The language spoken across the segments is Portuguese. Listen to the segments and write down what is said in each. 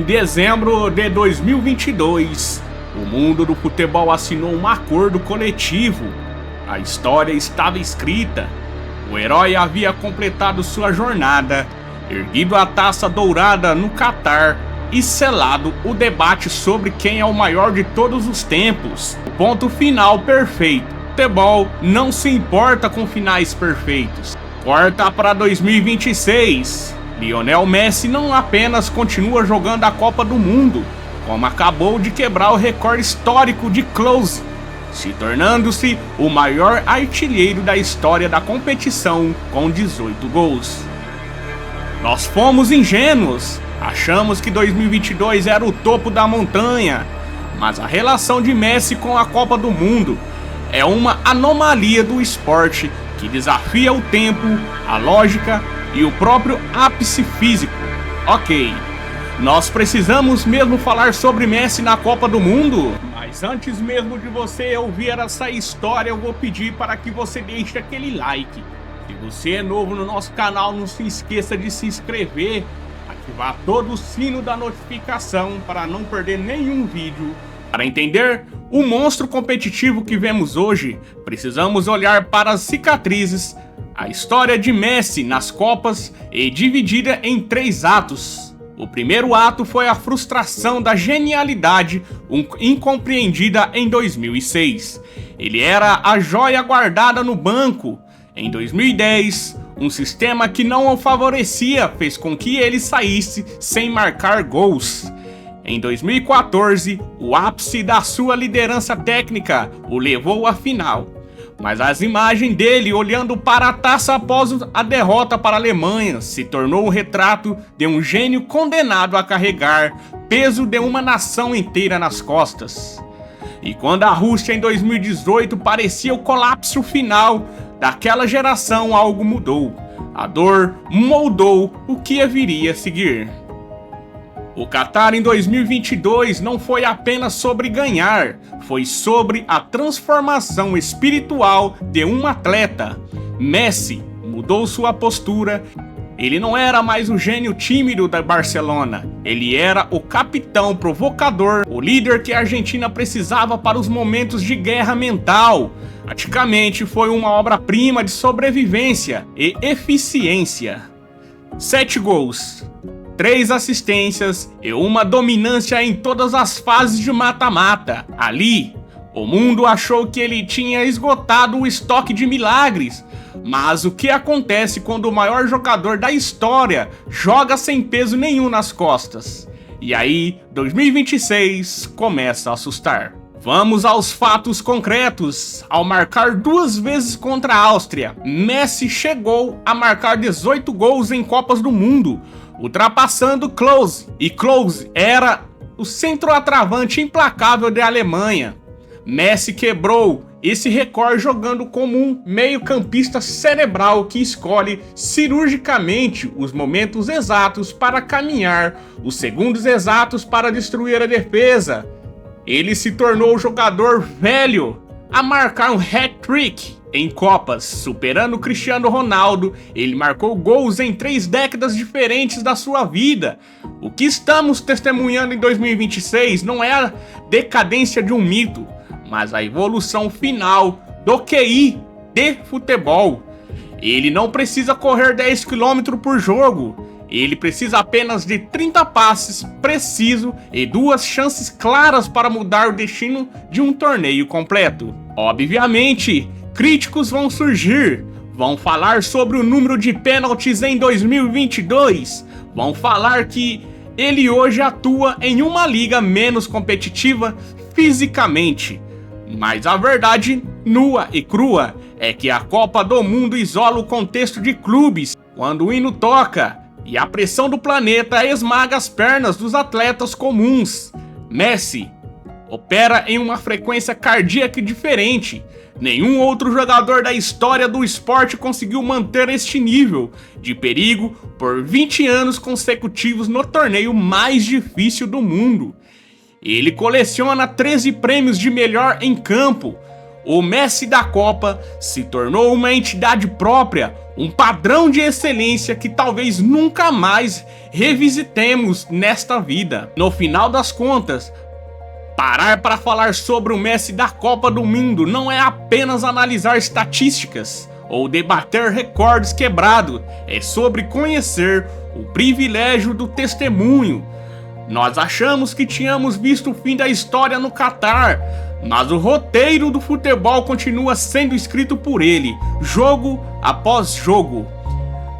dezembro de 2022, o mundo do futebol assinou um acordo coletivo. A história estava escrita. O herói havia completado sua jornada, erguido a taça dourada no Catar e selado o debate sobre quem é o maior de todos os tempos. O ponto final perfeito. O futebol não se importa com finais perfeitos. Corta para 2026. Lionel Messi não apenas continua jogando a Copa do Mundo, como acabou de quebrar o recorde histórico de close, se tornando-se o maior artilheiro da história da competição com 18 gols. Nós fomos ingênuos, achamos que 2022 era o topo da montanha, mas a relação de Messi com a Copa do Mundo é uma anomalia do esporte que desafia o tempo, a lógica e o próprio ápice físico. Ok, nós precisamos mesmo falar sobre Messi na Copa do Mundo? Mas antes mesmo de você ouvir essa história, eu vou pedir para que você deixe aquele like. Se você é novo no nosso canal, não se esqueça de se inscrever, ativar todo o sino da notificação para não perder nenhum vídeo. Para entender o monstro competitivo que vemos hoje, precisamos olhar para as cicatrizes. A história de Messi nas Copas é dividida em 3 atos. O primeiro ato foi a frustração da genialidade incompreendida em 2006. Ele era a joia guardada no banco. Em 2010, um sistema que não o favorecia fez com que ele saísse sem marcar gols. Em 2014, o ápice da sua liderança técnica o levou à final. Mas as imagens dele olhando para a taça após a derrota para a Alemanha se tornou o retrato de um gênio condenado a carregar peso de uma nação inteira nas costas. E quando a Rússia em 2018 parecia o colapso final daquela geração, algo mudou. A dor moldou o que viria a seguir. O Catar em 2022 não foi apenas sobre ganhar, foi sobre a transformação espiritual de um atleta. Messi mudou sua postura. Ele não era mais o gênio tímido da Barcelona, ele era o capitão provocador, o líder que a Argentina precisava para os momentos de guerra mental. Praticamente foi uma obra-prima de sobrevivência e eficiência. 7 gols. 3 assistências e uma dominância em todas as fases de mata-mata. Ali, o mundo achou que ele tinha esgotado o estoque de milagres. Mas o que acontece quando o maior jogador da história joga sem peso nenhum nas costas? E aí, 2026 começa a assustar. Vamos aos fatos concretos. Ao marcar 2 vezes contra a Áustria, Messi chegou a marcar 18 gols em Copas do Mundo, ultrapassando Klose. E Klose era o centroavante implacável da Alemanha. Messi quebrou esse recorde jogando como um meio-campista cerebral que escolhe cirurgicamente os momentos exatos para caminhar, os segundos exatos para destruir a defesa. Ele se tornou o jogador velho a marcar um hat-trick em Copas, superando Cristiano Ronaldo. Ele marcou gols em 3 décadas diferentes da sua vida. O que estamos testemunhando em 2026 não é a decadência de um mito, mas a evolução final do QI de futebol. Ele não precisa correr 10 km por jogo. Ele precisa apenas de 30 passes precisos e 2 chances claras para mudar o destino de um torneio completo. Obviamente, críticos vão surgir, vão falar sobre o número de pênaltis em 2022, vão falar que ele hoje atua em uma liga menos competitiva fisicamente. Mas a verdade nua e crua é que a Copa do Mundo isola o contexto de clubes quando o hino toca e a pressão do planeta esmaga as pernas dos atletas comuns. Messi opera em uma frequência cardíaca diferente. Nenhum outro jogador da história do esporte conseguiu manter este nível de perigo por 20 anos consecutivos no torneio mais difícil do mundo. Ele coleciona 13 prêmios de melhor em campo, o Messi da Copa se tornou uma entidade própria, um padrão de excelência que talvez nunca mais revisitemos nesta vida. No final das contas, parar para falar sobre o Messi da Copa do Mundo não é apenas analisar estatísticas ou debater recordes quebrados, é sobre conhecer o privilégio do testemunho. Nós achamos que tínhamos visto o fim da história no Catar, mas o roteiro do futebol continua sendo escrito por ele, jogo após jogo.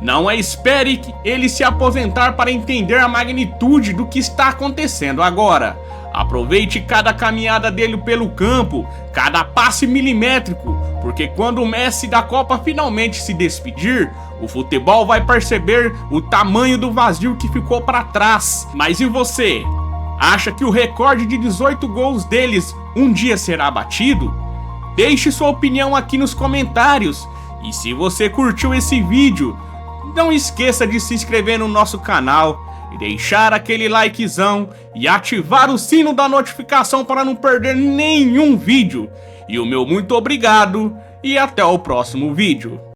Não espere ele se aposentar para entender a magnitude do que está acontecendo agora. Aproveite cada caminhada dele pelo campo, cada passe milimétrico, porque quando o Messi da Copa finalmente se despedir, o futebol vai perceber o tamanho do vazio que ficou para trás. Mas e você? Acha que o recorde de 18 gols deles um dia será batido? Deixe sua opinião aqui nos comentários. E se você curtiu esse vídeo, não esqueça de se inscrever no nosso canal e deixar aquele likezão e ativar o sino da notificação para não perder nenhum vídeo. E o meu muito obrigado e até o próximo vídeo.